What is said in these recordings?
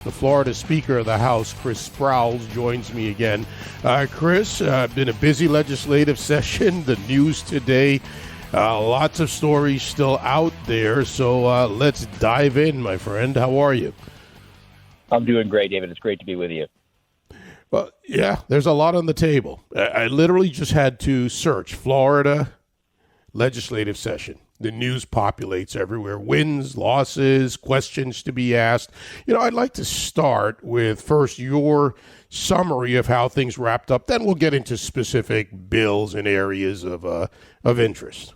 The Florida Speaker of the House, Chris Sprowls, joins me again. Chris, been a busy legislative session. The news today, lots of stories still out there. So let's dive in, my friend. How are you? I'm doing great, David. It's great to be with you. Well, yeah, there's a lot on the table. I literally just had to search Florida legislative session. The news populates everywhere. Wins, losses, questions to be asked. I'd like to start with first your summary of how things wrapped up. Then we'll get into specific bills and areas of interest.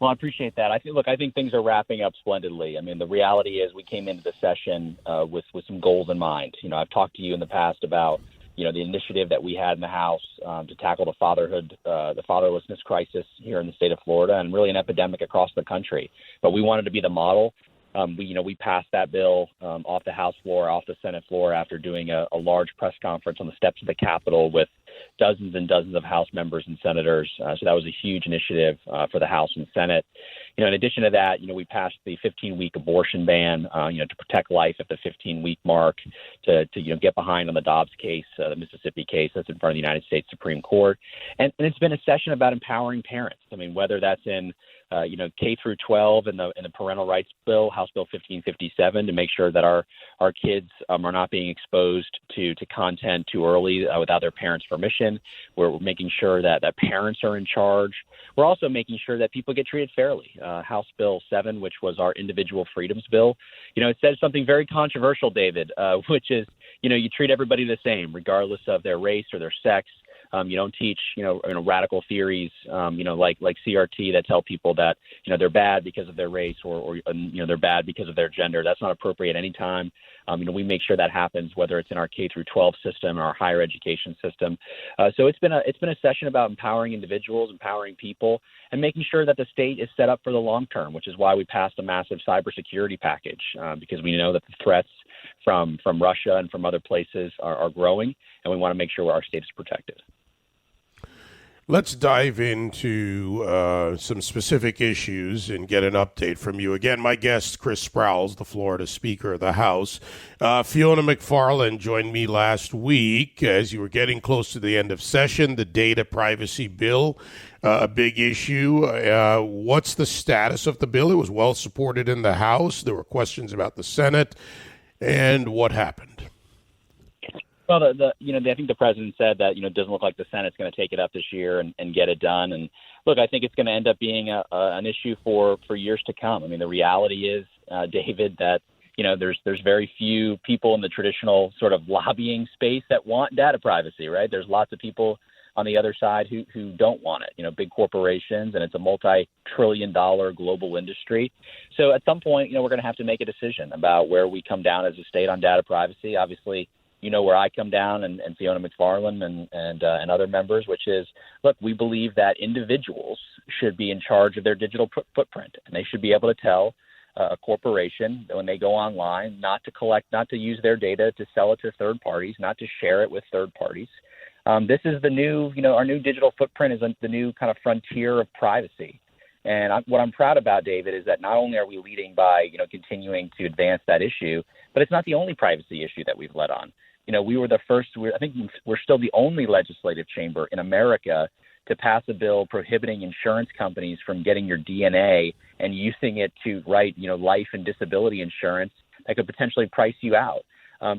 Well, I appreciate that. I think things are wrapping up splendidly. I mean, the reality is we came into the session with some goals in mind. I've talked to you in the past about the initiative that we had in the House to tackle the fatherlessness crisis here in the state of Florida, and really an epidemic across the country. But we wanted to be the model. We passed that bill off the House floor, off the Senate floor, after doing a large press conference on the steps of the Capitol with dozens and dozens of House members and senators. So that was a huge initiative for the House and Senate. In addition to that, we passed the 15-week abortion ban, to protect life at the 15-week mark, to get behind on the Dobbs case, the Mississippi case that's in front of the United States Supreme Court. And it's been a session about empowering parents. I mean, whether that's in K through 12 in the parental rights bill, House Bill 1557, to make sure that our kids are not being exposed to content too early without their parents' permission. We're making sure that parents are in charge. We're also making sure that people get treated fairly. House Bill 7, which was our individual freedoms bill, it says something very controversial, David, which is, you treat everybody the same, regardless of their race or their sex. You don't teach, radical theories, like CRT that tell people that, they're bad because of their race or they're bad because of their gender. That's not appropriate anytime. We make sure that happens, whether it's in our K through 12 system or our higher education system. So it's been a session about empowering individuals, empowering people, and making sure that the state is set up for the long term, which is why we passed a massive cybersecurity package, because we know that the threats from Russia and from other places are growing, and we want to make sure our state is protected. Let's dive into some specific issues and get an update from you. Again, my guest, Chris Sprowls, the Florida Speaker of the House. Fiona McFarland joined me last week as you were getting close to the end of session. The data privacy bill, a big issue. What's the status of the bill? It was well supported in the House. There were questions about the Senate. And what happened? Well, I think the president said that, it doesn't look like the Senate's going to take it up this year and get it done. And look, I think it's going to end up being an issue for years to come. I mean, the reality is, David, that, there's very few people in the traditional sort of lobbying space that want data privacy, right? There's lots of people on the other side who don't want it, big corporations, and it's a multi-trillion-dollar global industry. So at some point, we're going to have to make a decision about where we come down as a state on data privacy. Obviously, where I come down and Fiona McFarland and other members, which is, look, we believe that individuals should be in charge of their digital footprint, and they should be able to tell a corporation that when they go online not to use their data to sell it to third parties, not to share it with third parties. This is the new, our new digital footprint is the new kind of frontier of privacy. And what I'm proud about, David, is that not only are we leading by, continuing to advance that issue, but it's not the only privacy issue that we've led on. We were the first. I think we're still the only legislative chamber in America to pass a bill prohibiting insurance companies from getting your DNA and using it to write, life and disability insurance that could potentially price you out.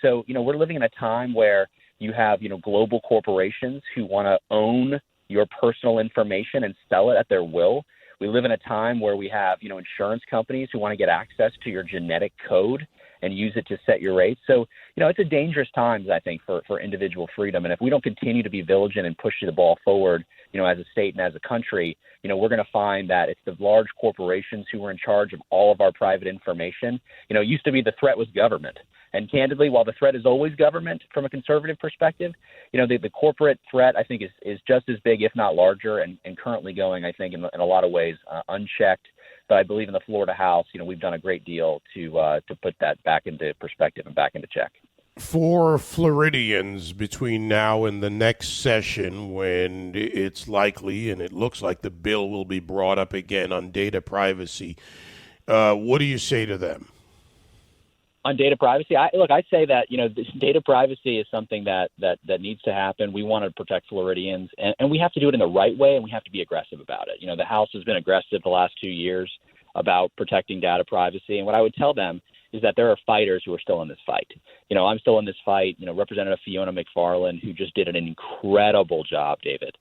So, we're living in a time where you have, global corporations who want to own your personal information and sell it at their will. We live in a time where we have, insurance companies who want to get access to your genetic code and use it to set your rates. So, it's a dangerous times, I think, for individual freedom. And if we don't continue to be vigilant and push the ball forward, as a state and as a country, we're going to find that it's the large corporations who are in charge of all of our private information. It used to be the threat was government. And candidly, while the threat is always government from a conservative perspective, the corporate threat, I think, is just as big, if not larger, and currently going, I think, in a lot of ways unchecked. But I believe in the Florida House, we've done a great deal to put that back into perspective and back into check. For Floridians, between now and the next session, when it's likely and it looks like the bill will be brought up again on data privacy, what do you say to them? On data privacy, I say that, this data privacy is something that needs to happen. We want to protect Floridians, and we have to do it in the right way, and we have to be aggressive about it. The House has been aggressive the last 2 years about protecting data privacy, and what I would tell them is that there are fighters who are still in this fight. I'm still in this fight. Representative Fiona McFarland, who just did an incredible job, David,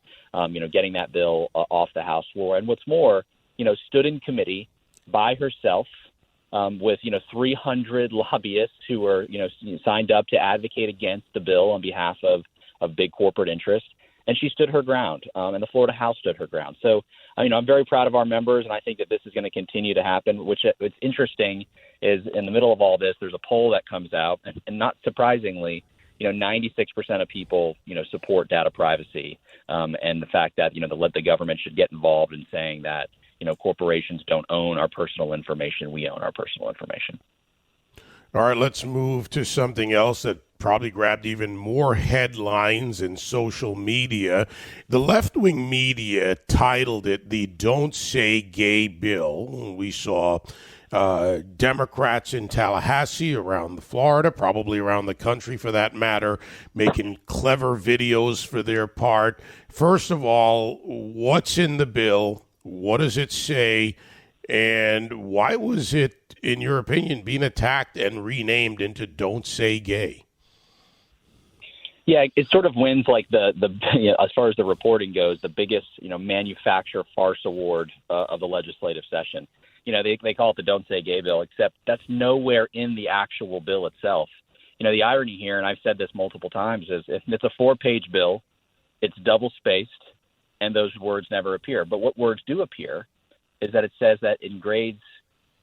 getting that bill off the House floor, and what's more, stood in committee by herself, with 300 lobbyists who are signed up to advocate against the bill on behalf of big corporate interests, and she stood her ground, and the Florida House stood her ground. So I'm very proud of our members, and I think that this is going to continue to happen. What's interesting is in the middle of all this, there's a poll that comes out, and not surprisingly, 96% of people support data privacy, and the fact that the government should get involved in saying that corporations don't own our personal information. We own our personal information. All right, let's move to something else that probably grabbed even more headlines in social media. The left-wing media titled it the Don't Say Gay Bill. We saw Democrats in Tallahassee, around Florida, probably around the country for that matter, making clever videos for their part. First of all, what's in the bill? What does it say? And why was it, in your opinion, being attacked and renamed into Don't Say Gay? Yeah, it sort of wins like the as far as the reporting goes, the biggest manufacture farce award of the legislative session. They call it the Don't Say Gay bill, except that's nowhere in the actual bill itself. The irony here, and I've said this multiple times, is if it's a 4-page bill, it's double-spaced, and those words never appear. But what words do appear is that it says that in grades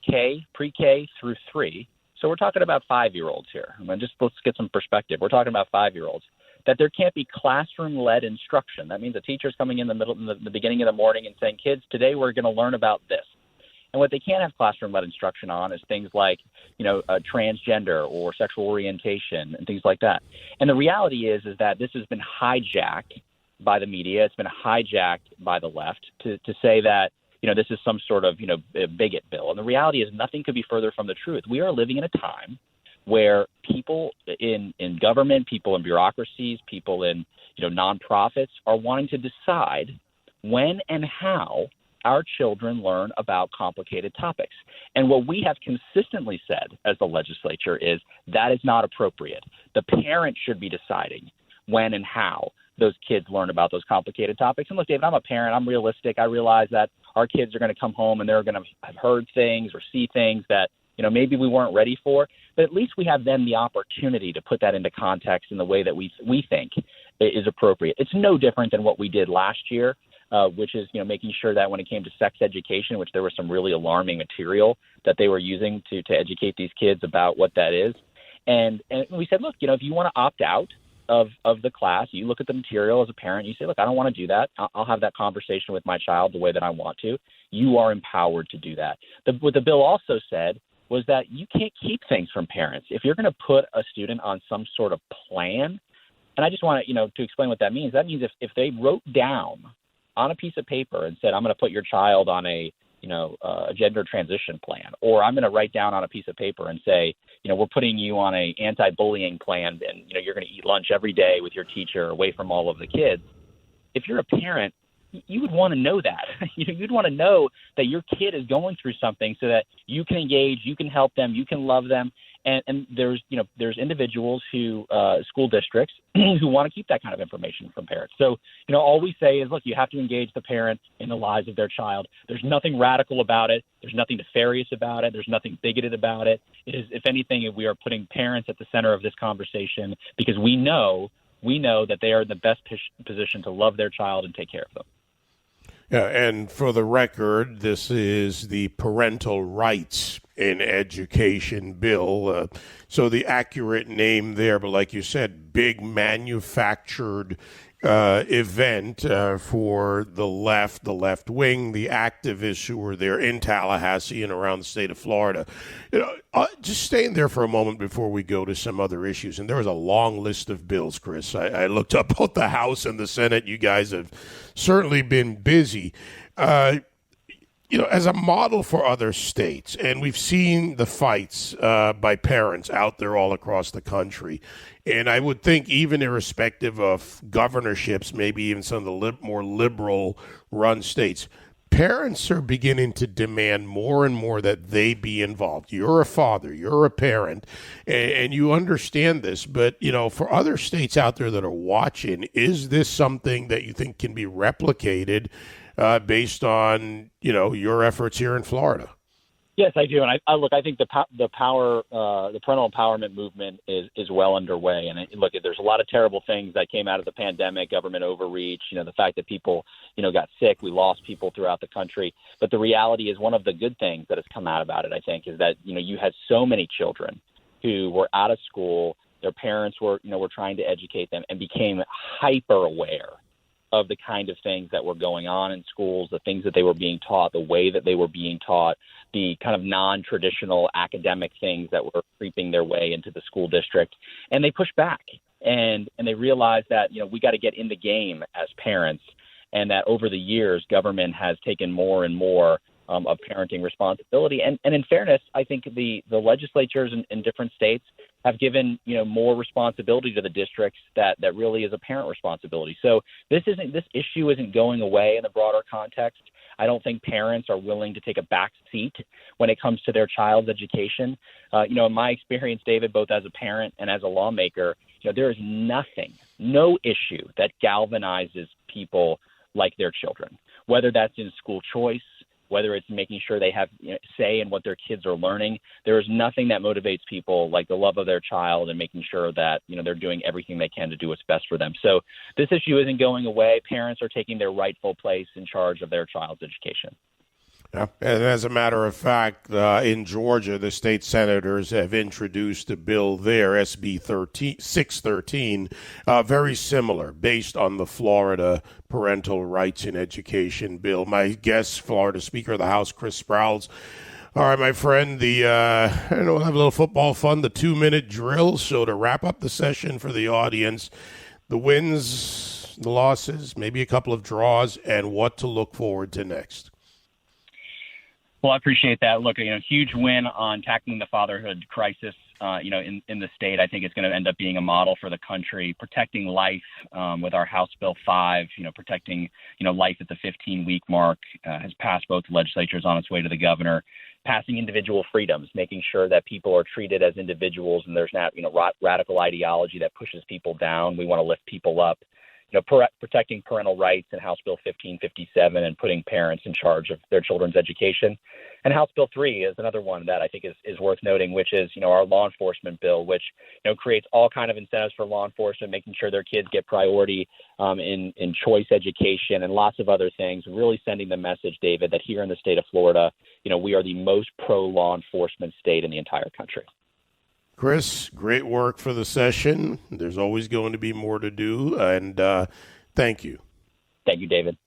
K, pre-K through 3, so we're talking about 5-year-olds here. Let's get some perspective. We're talking about 5-year-olds, that there can't be classroom-led instruction. That means a teacher's coming in the beginning of the morning and saying, kids, today we're going to learn about this. And what they can't have classroom-led instruction on is things like, transgender or sexual orientation and things like that. And the reality is that this has been hijacked by the media. It's been hijacked by the left to say that, this is some sort of, a bigot bill. And the reality is nothing could be further from the truth. We are living in a time where people in government, people in bureaucracies, people in, nonprofits are wanting to decide when and how our children learn about complicated topics. And what we have consistently said as the legislature is that is not appropriate. The parent should be deciding when and how those kids learn about those complicated topics. And look, David, I'm a parent. I'm realistic. I realize that our kids are going to come home and they're going to have heard things or see things that, maybe we weren't ready for. But at least we have then the opportunity to put that into context in the way that we think is appropriate. It's no different than what we did last year, which is, making sure that when it came to sex education, which there was some really alarming material that they were using to educate these kids about what that is. And we said, look, if you want to opt out of the class, you look at the material as a parent, you say, look, I don't want to do that. I'll have that conversation with my child the way that I want to. You are empowered to do that. What the bill also said was that you can't keep things from parents. If you're going to put a student on some sort of plan, and I just want to explain what that means. That means if they wrote down on a piece of paper and said, I'm going to put your child on a gender transition plan, or I'm going to write down on a piece of paper and say, we're putting you on a anti-bullying plan, and you're going to eat lunch every day with your teacher away from all of the kids. If you're a parent, you would want to know that. You'd want to know that your kid is going through something so that you can engage, you can help them, you can love them. And there's individuals school districts who want to keep that kind of information from parents. So, all we say is, look, you have to engage the parent in the lives of their child. There's nothing radical about it. There's nothing nefarious about it. There's nothing bigoted about it. It is, if anything, we are putting parents at the center of this conversation because we know that they are in the best position to love their child and take care of them. Yeah, and for the record, this is the Parental Rights in Education bill. So the accurate name there, but like you said, big manufactured event for the left wing, the activists who were there in Tallahassee and around the state of Florida. Just staying there for a moment before we go to some other issues. And there was a long list of bills, Chris. I looked up both the House and the Senate. You guys have certainly been busy. as a model for other states, and we've seen the fights by parents out there all across the country, and I would think even irrespective of governorships, maybe even some of the more liberal-run states, parents are beginning to demand more and more that they be involved. You're a father, you're a parent, and you understand this, but, for other states out there that are watching, is this something that you think can be replicated based on, your efforts here in Florida? Yes, I do, and I think the parental empowerment movement is well underway. And look, there's a lot of terrible things that came out of the pandemic, government overreach, the fact that people, got sick, we lost people throughout the country. But the reality is one of the good things that has come out about it, I think, is that you had so many children who were out of school, their parents were trying to educate them, and became hyper aware of the kind of things that were going on in schools, the things that they were being taught, the way that they were being taught, the kind of non-traditional academic things that were creeping their way into the school district. And they pushed back and they realized that, we got to get in the game as parents, and that over the years, government has taken more and more of parenting responsibility. And in fairness, I think the legislatures in different states have given, more responsibility to the districts that really is a parent responsibility. So this issue isn't going away in the broader context. I don't think parents are willing to take a back seat when it comes to their child's education. In my experience, David, both as a parent and as a lawmaker, there is no issue that galvanizes people like their children, whether that's in school choice, whether it's making sure they have say in what their kids are learning. There is nothing that motivates people like the love of their child and making sure that, they're doing everything they can to do what's best for them. So this issue isn't going away. Parents are taking their rightful place in charge of their child's education. Yeah. And as a matter of fact, in Georgia, the state senators have introduced a bill there, SB 613, very similar, based on the Florida Parental Rights in Education bill. My guest, Florida Speaker of the House, Chris Sprowls. All right, my friend, we'll have a little football fun, the 2-minute drill. So to wrap up the session for the audience, the wins, the losses, maybe a couple of draws, and what to look forward to next. Well, I appreciate that. Look, huge win on tackling the fatherhood crisis, in the state. I think it's going to end up being a model for the country, protecting life with our House Bill 5, protecting, life at the 15-week mark has passed both legislatures on its way to the governor, passing individual freedoms, making sure that people are treated as individuals and there's not, radical ideology that pushes people down. We want to lift people up. Protecting parental rights in House Bill 1557 and putting parents in charge of their children's education. And House Bill 3 is another one that I think is worth noting, which is, our law enforcement bill, which, creates all kind of incentives for law enforcement, making sure their kids get priority in choice education and lots of other things, really sending the message, David, that here in the state of Florida, we are the most pro-law enforcement state in the entire country. Chris, great work for the session. There's always going to be more to do, and thank you. Thank you, David.